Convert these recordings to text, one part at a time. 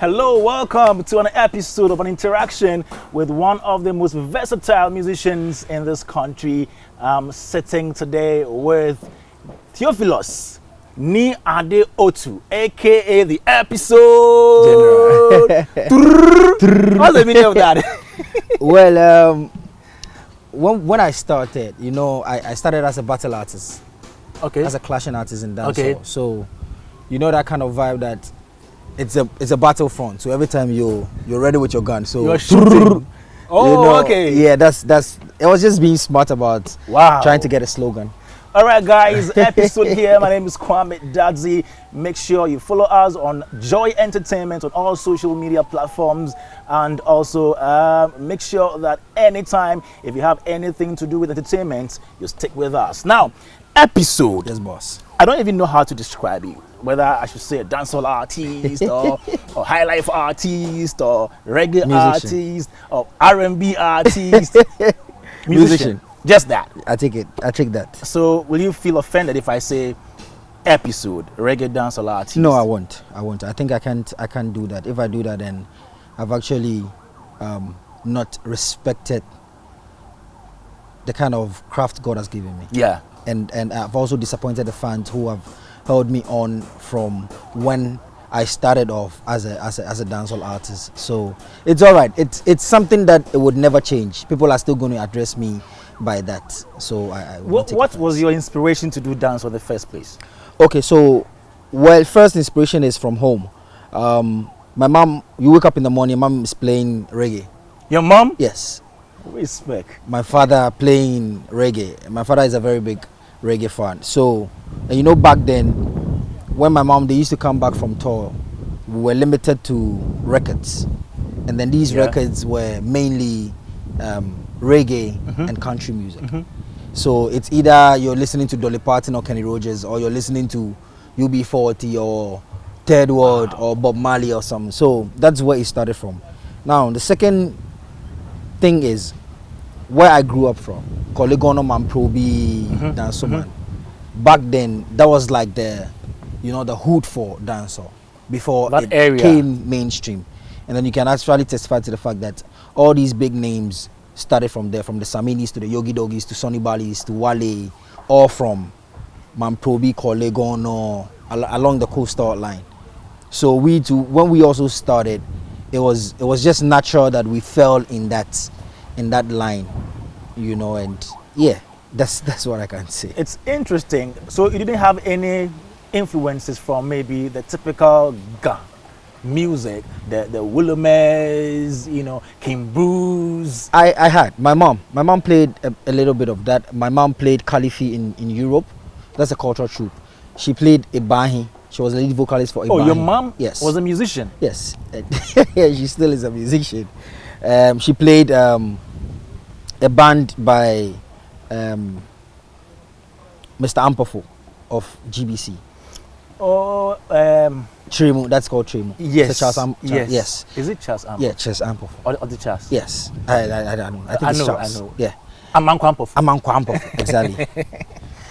Hello, welcome to an episode of an interaction with one of the most versatile musicians in this country. I'm sitting today with Theophilus Ni Ade Otu, aka the Epixode. What's the meaning of that? Well, when I started, I started as a battle artist, Okay. as a clashing artist in dancehall. Okay. So, that kind of vibe that it's a battlefront. So every time you're ready with your gun, so You're shooting. Oh, okay. Yeah, that's. It was just being smart about trying to get a slogan. All right, guys, episode here. My name is Kwame Dadzi. Make sure you follow us on Joy Entertainment on all social media platforms, and also make sure that anytime if you have anything to do with entertainment, you stick with us. Now, Epixode. Yes, boss. I don't even know how to describe you. Whether I should say a dancehall artist or high life artist or reggae artist or R&B artist, musician. Just that. I take that. So, will you feel offended if I say Epixode, reggae dancehall artist? No, I won't. I think I can't do that. If I do that, then I've actually not respected the kind of craft God has given me. Yeah. And I've also disappointed the fans who have held me on from when I started off as a dancehall artist. So it's all right. It's something that it would never change. People are still going to address me by that. So what was your inspiration to do dance in the first place? Okay, so first inspiration is from home. My mom, you wake up in the morning, mom is playing reggae. Your mom? Yes. Respect. My father playing reggae. My father is a very big reggae fan. So, and back then, when my mom, they used to come back from tour, we were limited to records. And then these records were mainly reggae and country music. So it's either you're listening to Dolly Parton or Kenny Rogers, or you're listening to UB40 or Third World or Bob Marley or something. So that's where it started from. Now, the second thing is where I grew up from, Kolegono Mamprobi, Dansoman. Back then, that was like the hood for dancehall before that it area came mainstream. And then you can actually testify to the fact that all these big names started from there, from the Saminis to the Yogi Doggies to Sonny Balis to Wale, all from Mamprobi, Kolegono, along the coastal line. So when we also started, it was just natural that we fell in that line, and yeah, that's what I can say. It's interesting. So you didn't have any influences from maybe the typical Ga music, the Willamers, King Bruce? I had my mom played a little bit of that. My mom played Khalifi in Europe. That's a cultural troupe. She played Ibahi. She was a lead vocalist for Ibahi. Oh, your mom was a musician? Yes. Yeah, she still is a musician. She played a band by Mr. Ampofo of GBC. Oh, Tremu, that's called Tremu. Yes. Yes. Is it Charles Ampofo? Yeah, Charles Ampofo. Or the Charles? Yes. I don't know. I think it's Charles. I know. Yeah. Amanko Ampofo, exactly.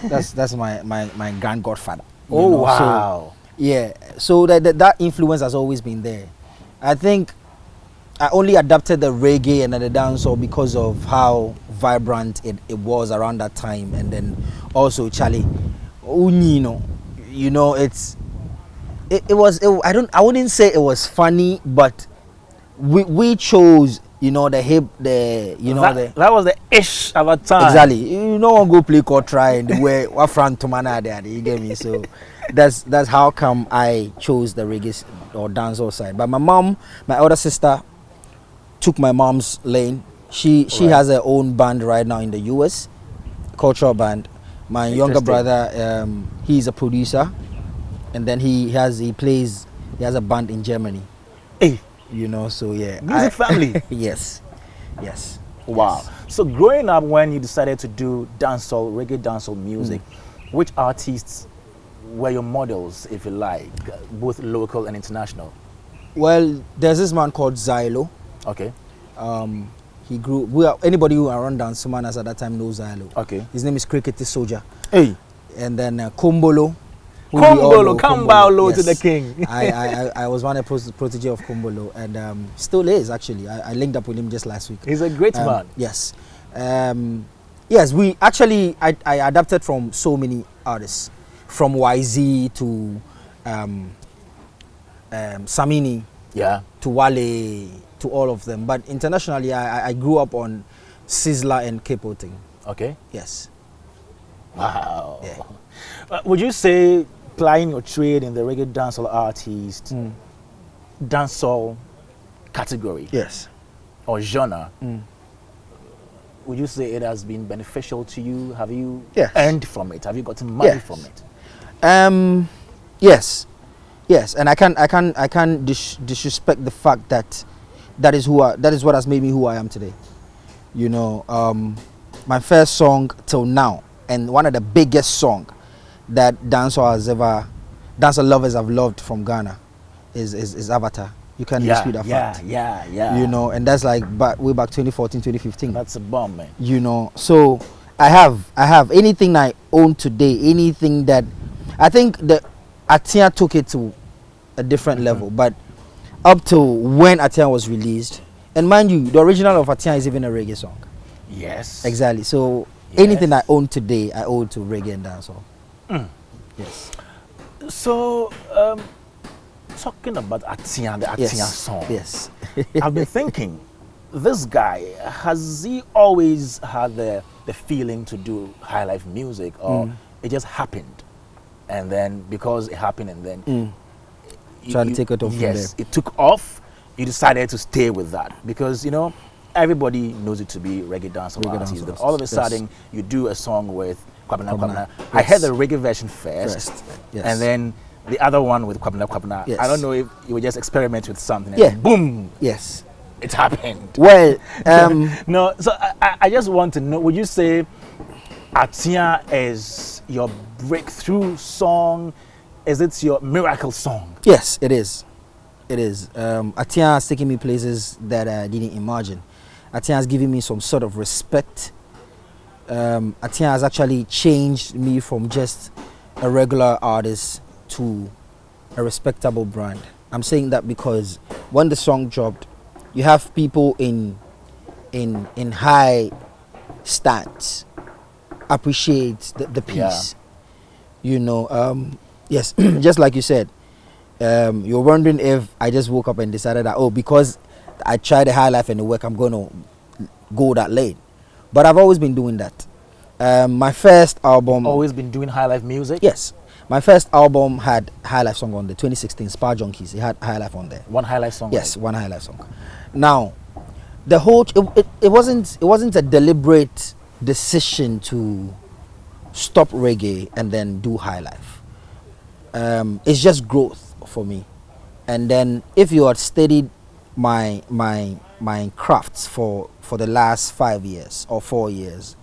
That's my grand godfather. Wow. So, yeah. So that influence has always been there. I think I only adapted the reggae and the dancehall because of how vibrant it was around that time, and then also Charlie, I wouldn't say it was funny, but we chose that was the ish of a time. Exactly. You don't want to go play or try and the way what front to man there, you get me? So that's how come I chose the reggae or dancehall side. But my elder sister took my mom's lane. She has her own band right now in the US, cultural band. My younger brother, he's a producer, and then he has a band in Germany. Hey. So yeah. Music family. Yes. Wow. Yes. So growing up, when you decided to do reggae dancehall music, which artists were your models, if you like, both local and international? Well, there's this man called Zylo. Okay. He grew. Anybody who around Dansomanas at that time knows Zylo. Okay. His name is Cricket Soldier. Hey. And then Kombolo. who we all know, Kumbalo to the yes. king. I was one of the protege of Kumbalo, and still is actually. I linked up with him just last week. He's a great man. Yes. Yes, we actually, I adapted from so many artists, from YZ to Samini, to Wale, to all of them. But internationally, I grew up on Sizzla and K-Poting. Okay. Yes. Wow. Yeah. Would you say plying your trade in the reggae dancehall artist, dancehall category, yes, or genre, would you say it has been beneficial to you? Have you earned from it? Have you gotten money from it? Yes, yes, and I can't disrespect the fact that that is what has made me who I am today. You know, my first song till now, and one of the biggest song that dancehall lovers have loved from Ghana is Avatar. You can't dispute that fact. Yeah. You know, and that's like way back 2014, 2015. That's a bomb, man. You know, so I have anything I own today, anything that I think that Atia took it to a different level, but up to when Atia was released, and mind you, the original of Atia is even a reggae song. Yes. Exactly. So anything I own today, I owe to reggae and dancehall. Yes. So, talking about Atia, the Atia song. Yes. I've been thinking, this guy, has he always had the feeling to do high life music, or it just happened? And then because it happened, and then try to take it off from there. Yes, it took off. You decided to stay with that because, you know, everybody knows it to be reggae dancehall artists. Then all of a sudden, you do a song with Kwabena. I heard the reggae version first. Yes. And then the other one with Kwabena. Yes. I don't know if you would just experiment with something. And boom. Yes. It happened. Well, no. So I just want to know, would you say Atia is your breakthrough song? Is it your miracle song? Yes, it is. It is. Atia has taken me places that I didn't imagine. Atia has given me some sort of respect. Atia has actually changed me from just a regular artist to a respectable brand. I'm saying that because when the song dropped, you have people in high stands appreciate the piece. You know, yes, just like you said, you're wondering if I just woke up and decided that, because I tried the high life and the work, I'm going to go that lane. But I've always been doing that. My first album... Always been doing high life music? Yes. My first album had high life song on the 2016 Spa Junkies. It had high life on there. One high life song? Yes, one high life song. Now, the whole... It wasn't a deliberate decision to stop reggae and then do high life. It's just growth for me. And then if you had studied my crafts for the last 5 years or 4 years,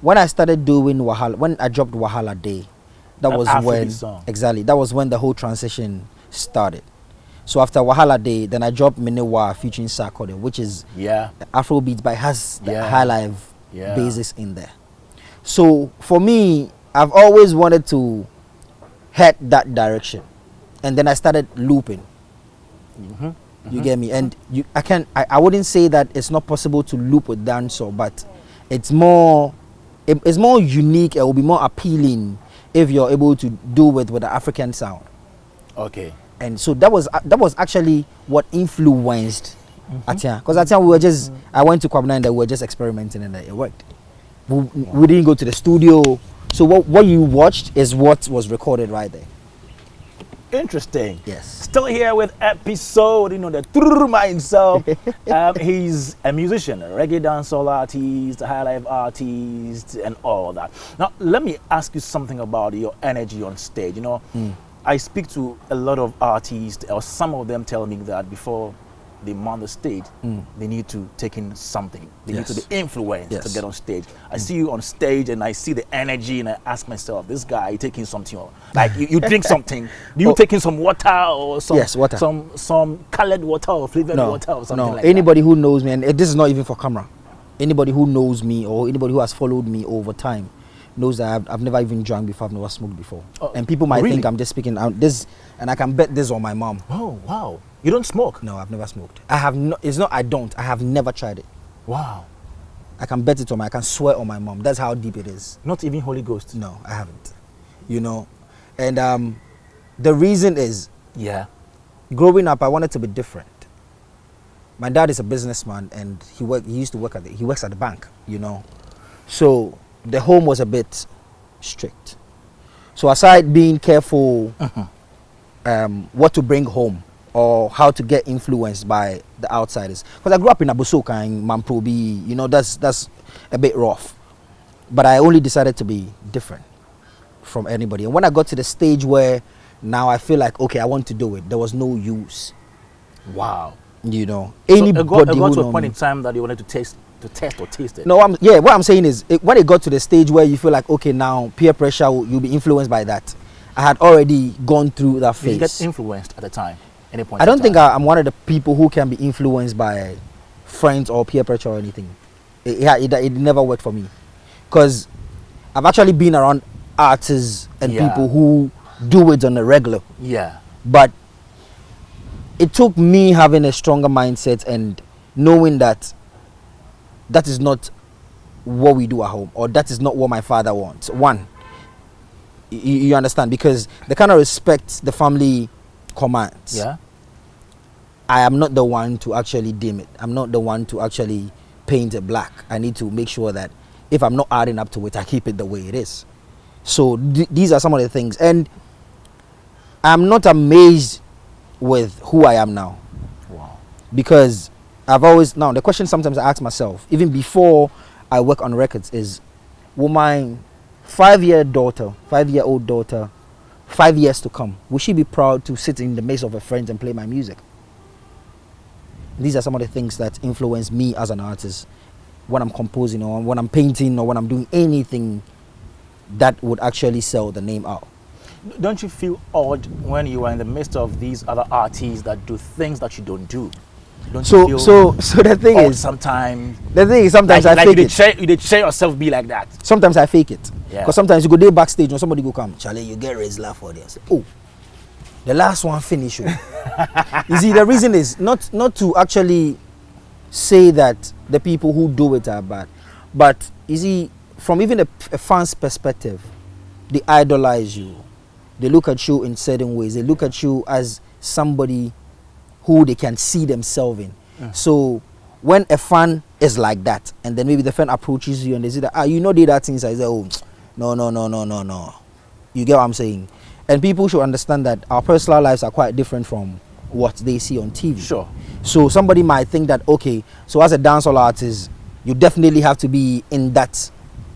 when I started doing Wahala, when I dropped Wahala Day, that was when exactly that was when the whole transition started. So after Wahala Day, then I dropped Minewa featuring Sarkodie, which is Afrobeat, but it has the high life basis in there. So for me, I've always wanted to head that direction, and then I started looping. You get me? And I wouldn't say that it's not possible to loop with dancehall, but it's more unique. It will be more appealing if you're able to do it with the African sound. Okay. And so that was actually what influenced Atia, because Atia I went to Kwabena and we were just experimenting and it worked. We didn't go to the studio, so what you watched is what was recorded right there. Interesting. Yes. Still here with Epixode, you know, the Truma himself. He's a musician, a reggae dancehall artist, a high life artist, and all that. Now, let me ask you something about your energy on stage. You know, I speak to a lot of artists, or some of them tell me that before they mount the stage, they need to take in something. They need to be influenced to get on stage. I see you on stage and I see the energy and I ask myself, this guy taking something, like you drink something. Do you take in some water or some water. some colored water or flavored water or something like that? Anybody who knows me, and this is not even for camera, anybody who knows me or anybody who has followed me over time knows that I've never even drunk before, I've never smoked before. Oh, And people might really? think I'm just speaking out this, and I can bet this on my mom. Oh, wow. You don't smoke? No, I've never smoked. I have no, it's not I don't. I have never tried it. Wow. I can bet it on I can swear on my mom. That's how deep it is. Not even Holy Ghost? No, I haven't. You know, and the reason is, Yeah. growing up, I wanted to be different. My dad is a businessman, and he used to work he works at the bank. You know, so the home was a bit strict. So aside being careful, what to bring home or how to get influenced by the outsiders, because I grew up in Abusoka in Mamprobi, you know, that's a bit rough. But I only decided to be different from anybody. And when I got to the stage where now I feel like, okay, I want to do it, there was no use. Wow. You know, So anybody it got who to a know point me. in time that you wanted to test or taste it. No, what I'm saying is, when it got to the stage where you feel like, okay, now peer pressure, you'll be influenced by that. I had already gone through that Did you phase. get influenced at the time? Any point I in don't think time? I'm one of the people who can be influenced by friends or peer pressure or anything. It never worked for me, because I've actually been around artists and Yeah. people who do it on a regular. Yeah. But it took me having a stronger mindset and knowing that that is not what we do at home, or that is not what my father wants. One, you understand, because the kind of respect the family commands. Yeah. I am not the one to actually dim it. I'm not the one to actually paint it black. I need to make sure that if I'm not adding up to it, I keep it the way it is. So these are some of the things, and I'm not amazed with who I am now, Wow. because I've always, now the question sometimes I ask myself, even before I work on records, is, will my 5-year-old daughter, 5 years to come, will she be proud to sit in the midst of her friends and play my music? These are some of the things that influence me as an artist when I'm composing, or when I'm painting, or when I'm doing anything that would actually sell the name out. Don't you feel odd when you are in the midst of these other artists that do things that you don't do? Don't you So feel the thing odd is, sometimes? sometimes I fake it. You did share yourself be like that. Sometimes I fake it. Yeah. Because sometimes you go there backstage and somebody go come, Charlie, you get raised laugh for this. Oh, the last one finish. Oh. You see, the reason is not to actually say that the people who do it are bad, but you see, from even a fan's perspective, they idolize you. They look at you in certain ways. They look at you as somebody who they can see themselves in. So when a fan is like that, and then maybe the fan approaches you and they say that, you know, they that things, I say, oh, no. You get what I'm saying? And people should understand that our personal lives are quite different from what they see on TV. Sure. So somebody might think that, okay, so as a dancehall artist, you definitely have to be in that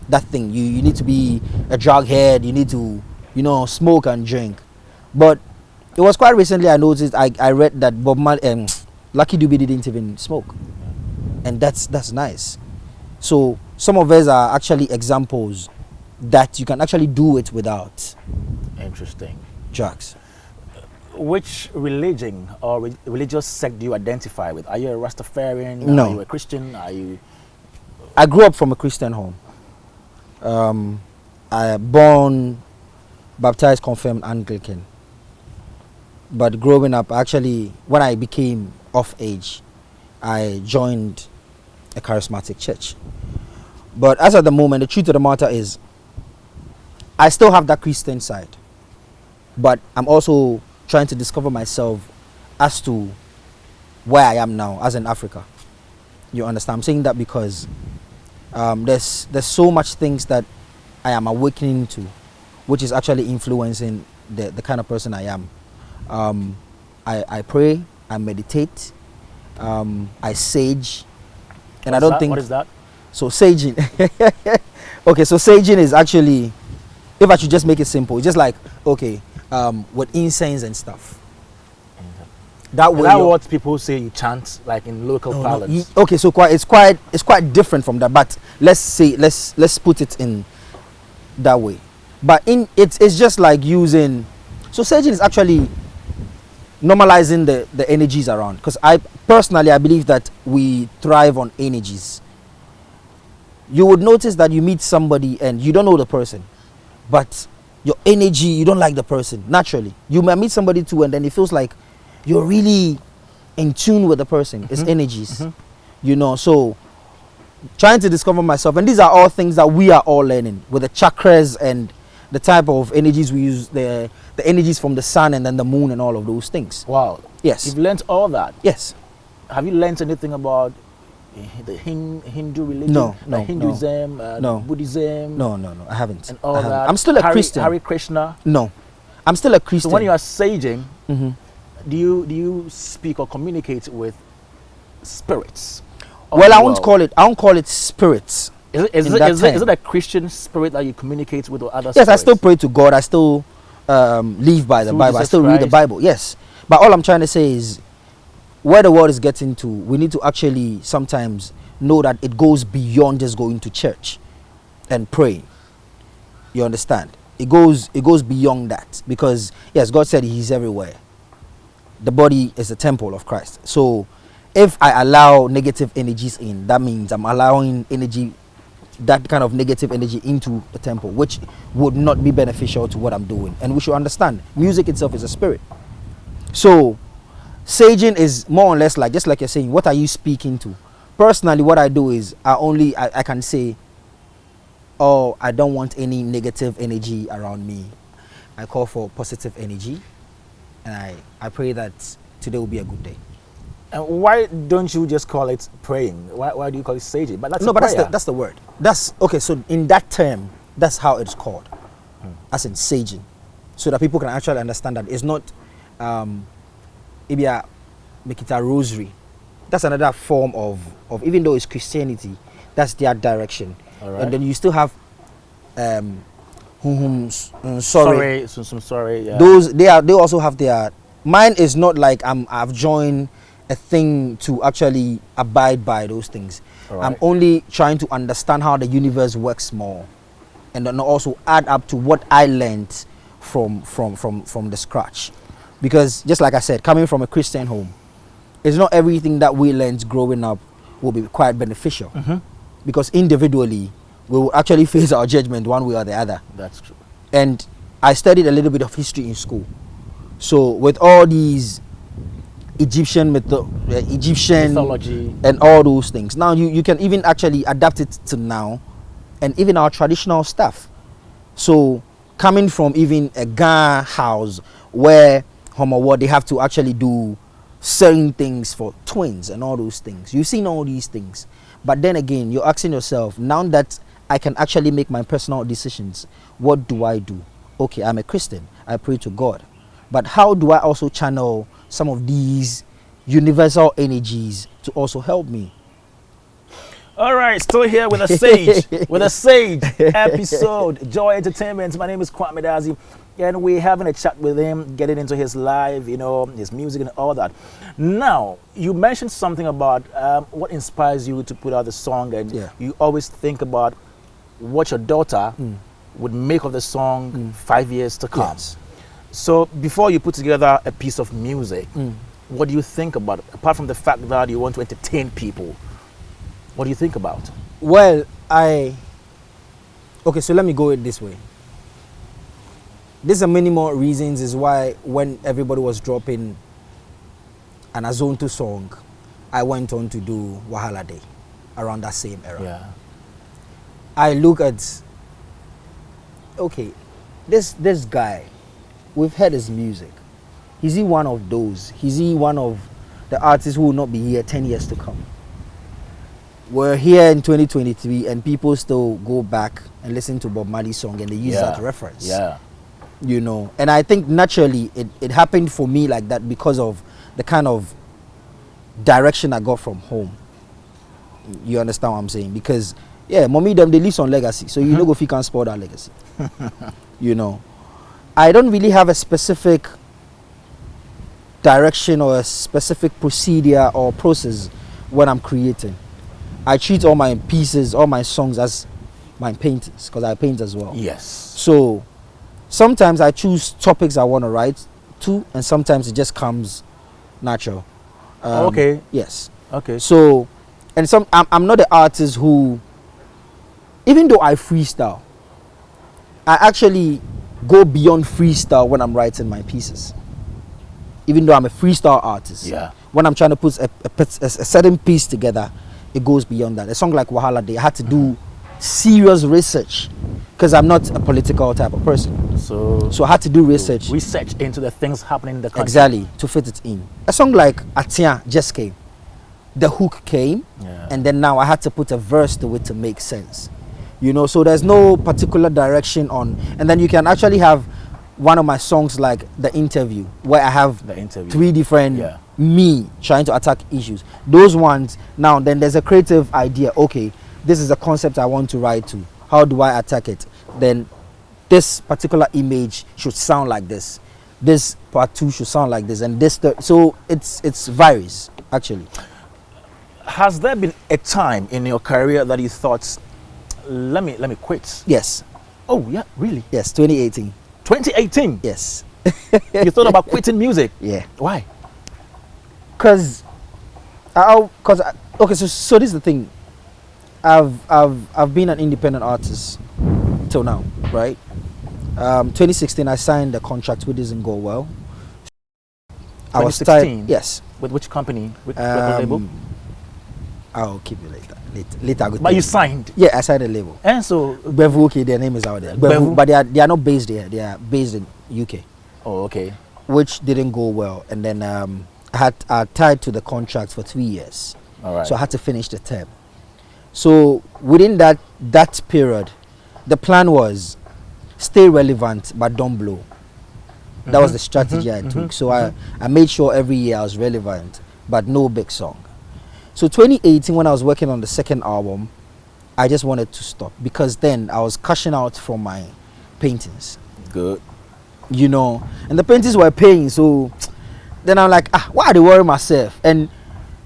thing. You need to be a drug head. You need to, you know, smoke and drink. But it was quite recently I noticed, I read that Bob Marley, Lucky Dube didn't even smoke, and that's nice. So some of us are actually examples that you can actually do it without Interesting. drugs. Which religion or religious sect do you identify with? Are you a Rastafarian? No. Are you a Christian? Are you? I grew up from a Christian home. I born, baptized, confirmed Anglican. But growing up, actually, when I became of age, I joined a charismatic church. But as at the moment, the truth of the matter is, I still have that Christian side. But I'm also trying to discover myself as to where I am now, as in Africa. You understand? I'm saying that because there's so much things that I am awakening to, which is actually influencing the kind of person I am. I pray, I meditate, I sage, and I don't think. What is that? So saging. Okay, so saging is actually, if I should just make it simple, it's just like, okay, with incense and stuff. That way. Is that what people say you chant like in local parlance? Okay, so it's quite different from that. But let's put it in that way. But it's just like using. So saging is actually normalizing the energies around. Because I personally believe that we thrive on energies. you would notice that you meet somebody and you don't know the person, but your energy, you don't like the person naturally. You might meet somebody too, and then it feels like you're really in tune with the person. It's energies, you know. So trying to discover myself, and these are all things that we are all learning with the chakras and the type of energies we use, the energies from the sun and then the moon and all of those things. Wow. Yes. You've learned all that. Yes. Have you learned anything about the Hindu religion? No, Hinduism, no. Buddhism? No, I haven't. And all I haven't. that. I'm still a Christian. Hare Krishna? No, I'm still a Christian. So when you are saging, Mhm. do you speak or communicate with spirits? Well, I won't call it spirits. Is it a Christian spirit that you communicate with or other spirits? Yes, I still pray to God. I still live by the Through Bible. I Jesus still read the Christ. Bible. Yes, but all I'm trying to say is, where the world is getting to, we need to actually sometimes know that it goes beyond just going to church and praying. You understand? It goes beyond that, because yes, God said He's everywhere. The body is the temple of Christ. So if I allow negative energies in, that means I'm allowing that kind of negative energy into the temple, which would not be beneficial to what I'm doing. And we should understand, music itself is a spirit. So saging is more or less like, just like you're saying, what are you speaking to? Personally, what I do is I can say, oh, I don't want any negative energy around me. I call for positive energy, and I pray that today will be a good day. And why don't you just call it praying? Why do you call it saging? But that's that's the word. That's okay. So in that term, that's how it's called, as in saging, so that people can actually understand that it's not maybe make it a rosary. That's another form of even though it's Christianity, that's their direction. All right. And then you still have sorry. Yeah. Those they also have their. Mine is not like I've joined a thing to actually abide by those things. All right. I'm only trying to understand how the universe works more, and then also add up to what I learned from the scratch. Because just like I said, coming from a Christian home, it's not everything that we learned growing up will be quite beneficial. Because individually, we will actually face our judgment one way or the other. That's true. And I studied a little bit of history in school. So with all these Egyptian mythology and all those things, now you can even actually adapt it to now, and even our traditional stuff. So coming from even a Ghana house where they have to actually do certain things for twins and all those things. You've seen all these things. But then again, you're asking yourself, now that I can actually make my personal decisions, what do I do? Okay, I'm a Christian. I pray to God. But how do I also channel some of these universal energies to also help me? All right, still here with a sage, episode, Joy Entertainment. My name is Kwame Dazi, and we're having a chat with him, getting into his life, his music and all that. Now, you mentioned something about what inspires you to put out the song, and you always think about what your daughter would make of the song 5 years to come. Yes. So before you put together a piece of music, what do you think about it? Apart from the fact that you want to entertain people, what do you think about? Well, okay, so let me go it this way. These are many more reasons is why when everybody was dropping an Azonto song, I went on to do Wahala Day around that same era. Yeah. I look at, okay, this guy, we've heard his music. Is he one of those? Is he one of the artists who will not be here 10 years to come? We're here in 2023 and people still go back and listen to Bob Marley's song and they use that reference. Yeah. And I think naturally it happened for me like that because of the kind of direction I got from home. You understand what I'm saying? Because mommy them they live on legacy, so you know if you can spoil that legacy. I don't really have a specific direction or a specific procedure or process when I'm creating. I treat all my pieces, all my songs as my paintings, because I paint as well. Yes. So sometimes I choose topics I want to write to, and sometimes it just comes natural. Okay. Yes. Okay. So, and I'm not the artist who even though I freestyle, I actually go beyond freestyle when I'm writing my pieces. Even though I'm a freestyle artist, Yeah. when I'm trying to put a certain piece together, it goes beyond that. A song like Wahala Day, I had to do serious research because I'm not a political type of person. So I had to do research. Research into the things happening in the country. Exactly, to fit it in. A song like Atia just came. The hook came, Yeah. and then now I had to put a verse to it to make sense. You know, so there's no particular direction on. And then you can actually have one of my songs like The Interview, where I have The Interview. 3 different Yeah. me trying to attack issues. Those ones, now then there's a creative idea. Okay, this is a concept I want to write to. How do I attack it? Then this particular image should sound like this. This part 2 should sound like this, and this so it's varies actually. Has there been a time in your career that you thought, let me quit? Yes, Oh yeah, really? yes, 2018. 2018. Yes. You thought about quitting music? Yeah. Why? Cause okay, so this is the thing. I've been an independent artist till now, right? 2016 I signed a contract which didn't go well. I was 2016? yes. With which company? With record label? I'll keep it later. Later I go But tell you signed. Yeah, I signed a label. And so, Bevu, okay, their name is out there. Bevu? But they are not based there. They are based in UK, oh okay. which didn't go well. And then I tied to the contract for 3 years. All right. So I had to finish the term. So within that period, the plan was stay relevant but don't blow. That was the strategy I took. So I made sure every year I was relevant but no big song. So 2018, when I was working on the second album, I just wanted to stop because then I was cashing out from my paintings, Good. you know, and the paintings were paying. So then I'm like, why do I worry myself? And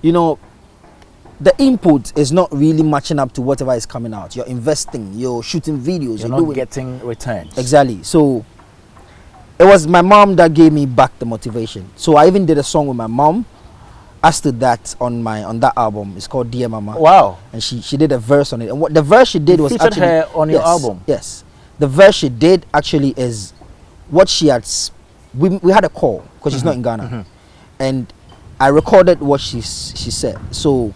you know, the input is not really matching up to whatever is coming out. You're investing, you're shooting videos, You're not getting returns. exactly. So it was my mom that gave me back the motivation. So I even did a song with my mom. I stood that on that album. It's called Dear Mama. Wow. And she did a verse on it. And what the verse she did was featured actually her on your album? Yes. The verse she did actually is what she had. We had a call because she's not in Ghana, and I recorded what she said. So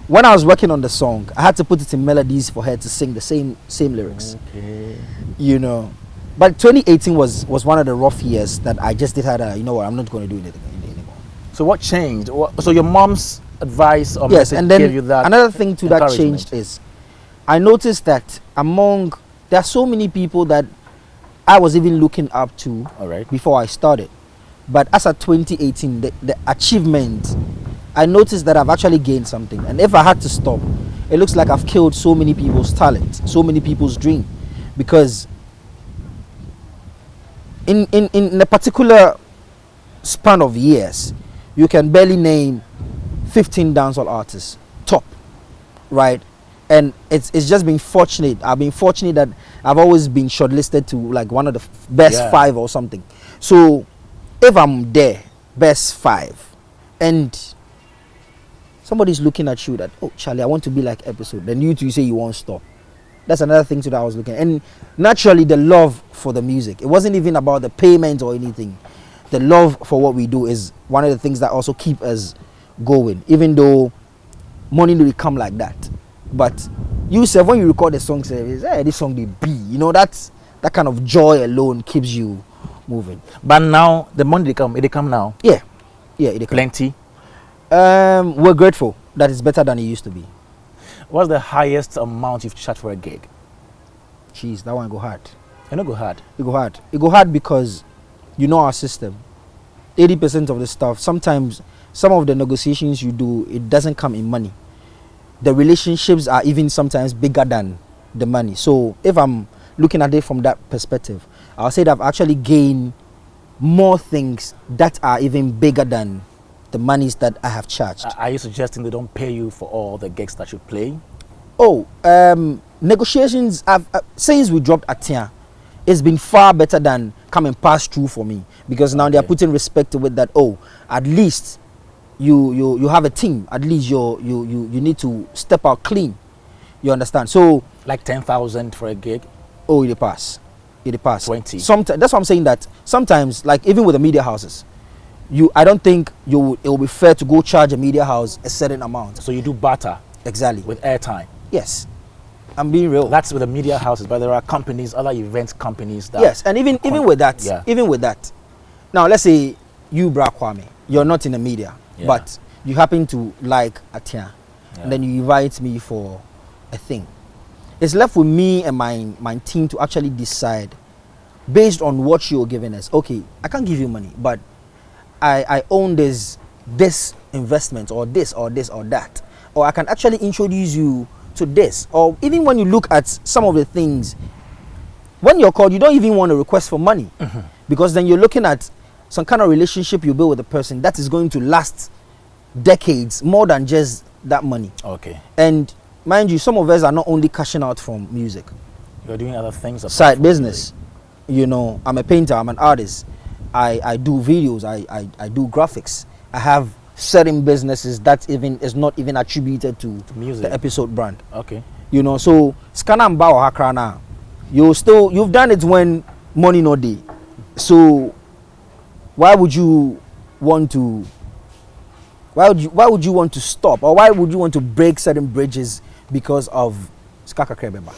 when I was working on the song, I had to put it in melodies for her to sing the same lyrics. Okay. You know, but 2018 was one of the rough years that I just did you know what, I'm not going to do it anymore. So what changed? So your mom's advice or Yes, message and then gave you that another thing to that encouragement? changed is I noticed that there are so many people that I was even looking up to All right. before I started. But as of 2018, the achievement, I noticed that I've actually gained something. And if I had to stop, it looks like I've killed so many people's talent, so many people's dream. Because in a particular span of years, you can barely name 15 dancehall artists, top, right? And it's just been fortunate. I've been fortunate that I've always been shortlisted to like one of the best 5 or something. So if I'm there, best 5, and somebody's looking at you that, oh Charlie, I want to be like Epixode, then you say you won't stop. That's another thing too that I was looking at. And naturally the love for the music. It wasn't even about the payment or anything. The love for what we do is one of the things that also keep us going, even though money will come like that. But you say when you record a song, say, hey, this song they be, you know, that kind of joy alone keeps you moving. But now the money they come now. Yeah, it come. Plenty. We're grateful that it's better than it used to be. What's the highest amount you've charged for a gig? Jeez, that one go hard. You know, go hard. It go hard. It go hard because you know our system. 80% of the stuff, sometimes some of the negotiations you do, it doesn't come in money. The relationships are even sometimes bigger than the money. So if I'm looking at it from that perspective, I'll say that I've actually gained more things that are even bigger than the monies that I have charged. Are you suggesting they don't pay you for all the gigs that you play? Oh, negotiations, since we dropped Atia, it's been far better than coming past through for me, because now they are putting respect to it that, oh, at least you have a team, at least you need to step out clean. You understand? So Like 10,000 for a gig? Oh, it pass. It pass. 20. Sometimes that's what I'm saying, that sometimes, like even with the media houses, I don't think it will be fair to go charge a media house a certain amount. So you do barter? Exactly. With airtime? Yes. I'm being real. That's with the media houses, but there are companies, other event companies that... Yes, and even with that, now let's say you, Bra Kwame, you're not in the media, but you happen to like Atia, and then you invite me for a thing. It's left with me and my team to actually decide, based on what you're giving us. Okay, I can't give you money, but I own this investment, or this or this or that, or I can actually introduce you to this. Or even when you look at some of the things, when you're called, you don't even want to request for money, because then you're looking at some kind of relationship you build with a person that is going to last decades, more than just that money. Okay. And mind you, some of us are not only cashing out from music. You're doing other things. Side business. Music. You know, I'm a painter, I'm an artist. I do videos, I do graphics. I have certain businesses that even is not even attributed to music, the Epixode brand. Okay. You know, so scanner and bow hakrana. You've done it when money no day. So why would you want to stop, or why would you want to break certain bridges because of skaka krebeba?